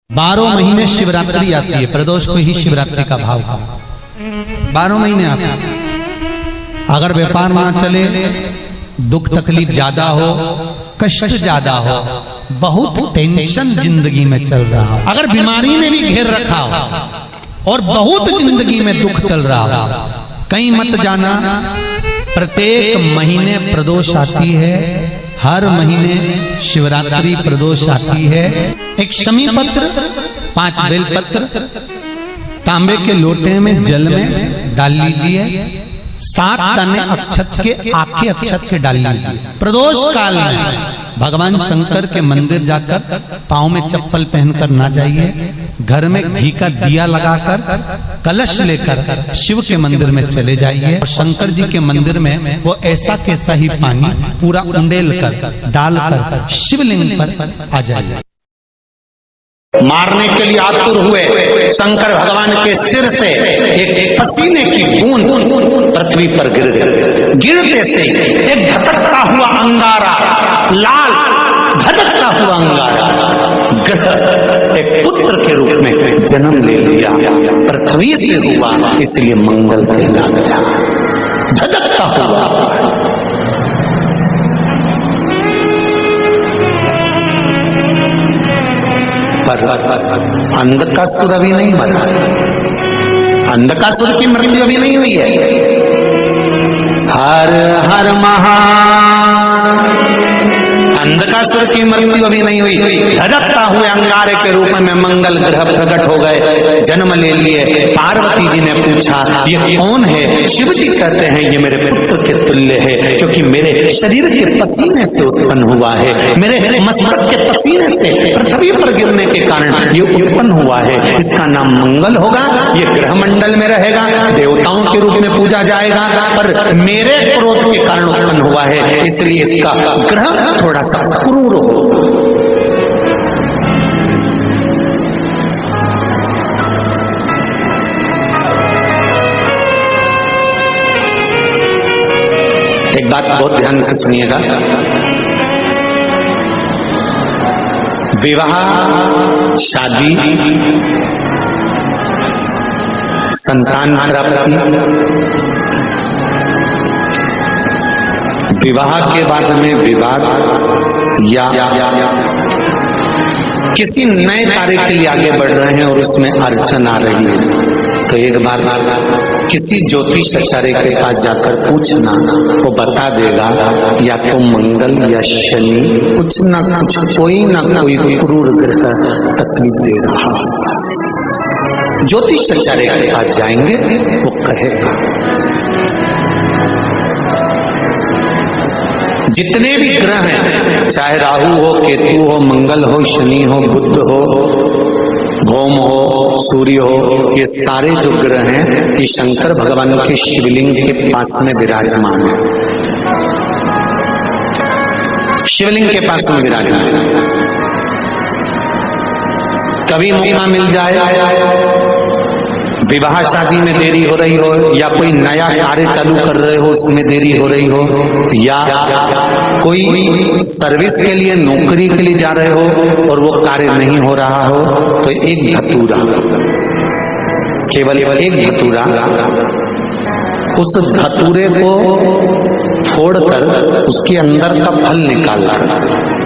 12 महीने शिवरात्रि आती है, प्रदोष को ही शिवरात्रि का भाव है। 12 महीने आते हैं। अगर व्यापार ना चले, दुख तकलीफ ज्यादा हो, कष्ट ज्यादा हो, बहुत टेंशन जिंदगी में चल रहा हो, अगर बीमारी ने भी घेर रखा हो और बहुत जिंदगी में दुख चल रहा हो, कहीं मत जाना। प्रत्येक महीने प्रदोष आती है, हर महीने शिवरात्रि प्रदोष आती है। एक शमी पत्र, 5 बेलपत्र तांबे के लोटे में जल में डाल लीजिए, 7 दाने अक्षत के, आखे अक्षत के डाल लीजिए। प्रदोष काल में भगवान शंकर के मंदिर जाकर पांव में चप्पल पहनकर ना जाइए, घर में घी का दिया लगाकर कलश लेकर शिव के मंदिर में चले जाइए और शंकर जी के मंदिर में वो ऐसा कैसा ही पानी पूरा उंडेल कर डालकर शिवलिंग पर आ जाइए। मारने के लिए आतुर हुए शंकर भगवान के सिर से एक पसीने की बूंद पृथ्वी पर गिर गई। गिरते से एक धधकता हुआ अंगारा, लाल धधकता हुआ अंगारा ग्रह एक पुत्र के रूप में जन्म ले लिया। पृथ्वी से हुआ, इसलिए मंगल कहला गया। धधकता हुआ अंधकासुर अभी नहीं मरा, अंधकासुर की मृत्यु अभी नहीं हुई है। हर हर महा, अंधकासुर की मृत्यु अभी नहीं हुई। धधकता हुए अंगारे के रूप में मंगल ग्रह प्रकट हो गए, जन्म ले लिए। पार्वती जी ने पूछा ये कौन है? शिव जी कहते हैं ये मेरे पुत्र के तुल्य है, क्योंकि मेरे शरीर के पसीने से उत्पन्न हुआ है, मेरे मस्तक के पसीने से पृथ्वी पर गिरने के कारण ये उत्पन्न हुआ है। इसका नाम मंगल होगा, ये ग्रह मंडल में रहेगा, देवताओं के रूप में पूजा जाएगा, पर मेरे क्रोध के कारण उत्पन्न हुआ है, इसलिए इसका ग्रह थोड़ा सा क्रूर हो। एक बात बहुत ध्यान से सुनिएगा, विवाह, शादी, संतान प्राप्ति, विवाह के बाद में विवाद या किसी नए कार्य के लिए आगे बढ़ रहे हैं और उसमें अड़चन आ रही है, तो एक बार किसी ज्योतिषाचार्य के पास जाकर पूछना, वो बता देगा या तो मंगल या शनि कुछ ना कुछ, कोई ना कोई क्रूर ग्रह तकलीफ दे रहा। ज्योतिषाचार्य के पास जाएंगे, वो कहेगा। जितने भी ग्रह हैं, चाहे राहु हो, केतु हो, मंगल हो, शनि हो, बुध हो, भौम हो, सूर्य हो, ये सारे जो ग्रह हैं ये शंकर भगवान के शिवलिंग के पास में विराजमान है। शिवलिंग के पास में विराजमान है। कभी मौका मिल जाए, विवाह शादी में देरी हो रही हो, या कोई नया कार्य चालू कर रहे हो उसमें देरी हो रही हो, या कोई सर्विस के लिए, नौकरी के लिए जा रहे हो और वो कार्य नहीं हो रहा हो, तो एक धतूरा, केवल एक धतूरा, उस धतूरे को फोड़कर उसके अंदर का फल निकालकर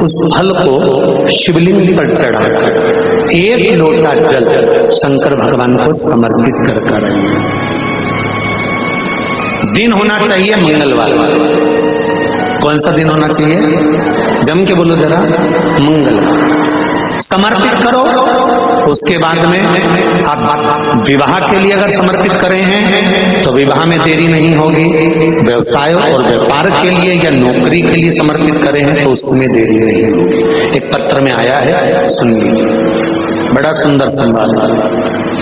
उस फल को शिवलिंग पर चढ़ाकर 1 लोटा जल शंकर भगवान को समर्पित कर दिन होना चाहिए मंगलवार। कौन सा दिन होना चाहिए? जम के बोलो जरा, मंगलवार समर्पित करो। उसके बाद में आप विवाह के लिए अगर समर्पित करे हैं तो विवाह में देरी नहीं होगी। व्यवसाय और व्यापार के लिए या नौकरी के लिए समर्पित करे हैं तो उसमें देरी नहीं होगी। एक पत्र में आया है, सुन लीजिए, बड़ा सुंदर संवाद है।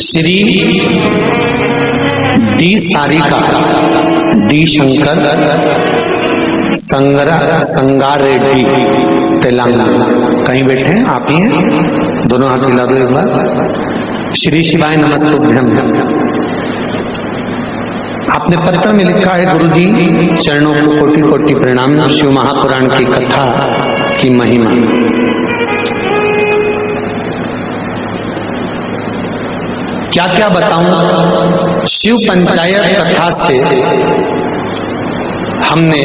Shri D Sarika, D Shankar, संगार Reddy, Telangana. कहीं बैठे हैं? आप ही हैं? दोनों हाथ हिला दो एक बार। श्री शिवाय नमस्तुभ्यम। आपने पत्र में लिखा है, गुरुजी चरणों को कोटि कोटि प्रणाम। शिव महापुराण की कथा की महिमा। क्या क्या बताऊं? शिव पंचायत कथा से हमने,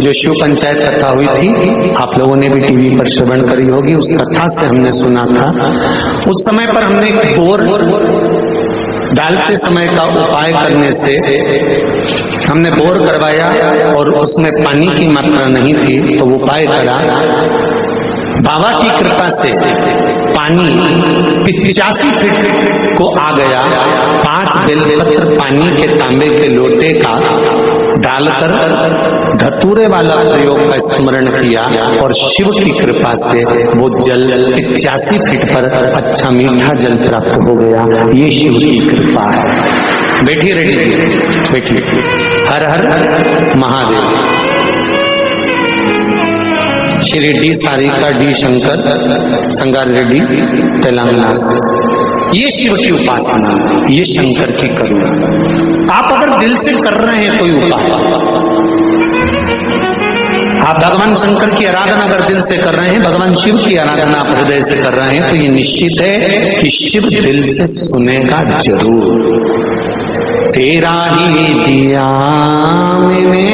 जो शिव पंचायत कथा हुई थी, आप लोगों ने भी टीवी पर श्रवण करी होगी, उस कथा से हमने सुना था। उस समय पर हमने बोर डालते समय का उपाय करने से हमने बोर करवाया और उसमें पानी की मात्रा नहीं थी, तो उपाय करा। बाबा की कृपा से पानी 85 फीट को आ गया। 5 बेलपत्र पानी के तांबे के लोटे का डालकर धतूरे वाला प्रयोग का स्मरण किया और शिव की कृपा से वो जल 85 फीट पर अच्छा मीठा जल प्राप्त हो गया। ये शिव की कृपा है। बैठिए रेड्डी जी, बैठिए। हर हर महादेव। श्री डी सारिका, डी शंकर, संगार रेड्डी, तेलंगाना से। ये शिव की उपासना, ये शंकर की करुणा। आप अगर दिल से कर रहे हैं कोई उपाय, आप भगवान शंकर की आराधना अगर दिल से कर रहे हैं, भगवान शिव की आराधना आप हृदय से कर रहे हैं, तो ये निश्चित है कि शिव दिल से सुनेगा जरूर। तेरा ही दिया मैंने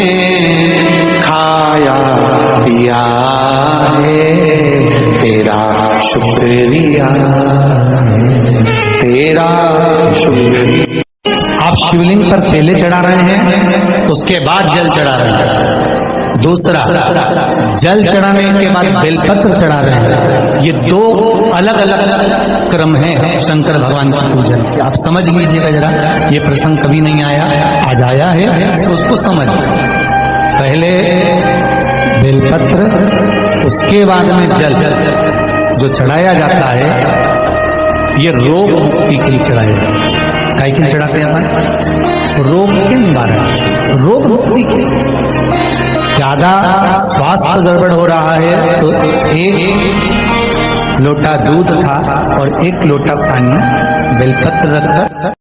खाया पिया है, तेरा शुक्रिया, तेरा शुक्रिया। आप शिवलिंग पर पहले चढ़ा रहे हैं, उसके बाद जल चढ़ा रहे हैं। दूसरा, जल चढ़ाने के बाद बेलपत्र चढ़ा रहे हैं। ये 2 अलग अलग क्रम है शंकर भगवान की पूजन के। आप समझ लीजिएगा जरा, ये प्रसंग कभी नहीं आया, आज आया है तो उसको समझ। पहले बेलपत्र, उसके बाद में जल जो चढ़ाया जाता है, ये रोग मुक्ति के लिए चढ़ाया जाता है। काय के चढ़ाते हैं अपन? रोग के निवारण, रोग मुक्ति के। ज्यादा स्वास्थ्य गड़बड़ हो रहा है तो 1 लोटा दूध था और 1 लोटा पानी बेलपत्र रखकर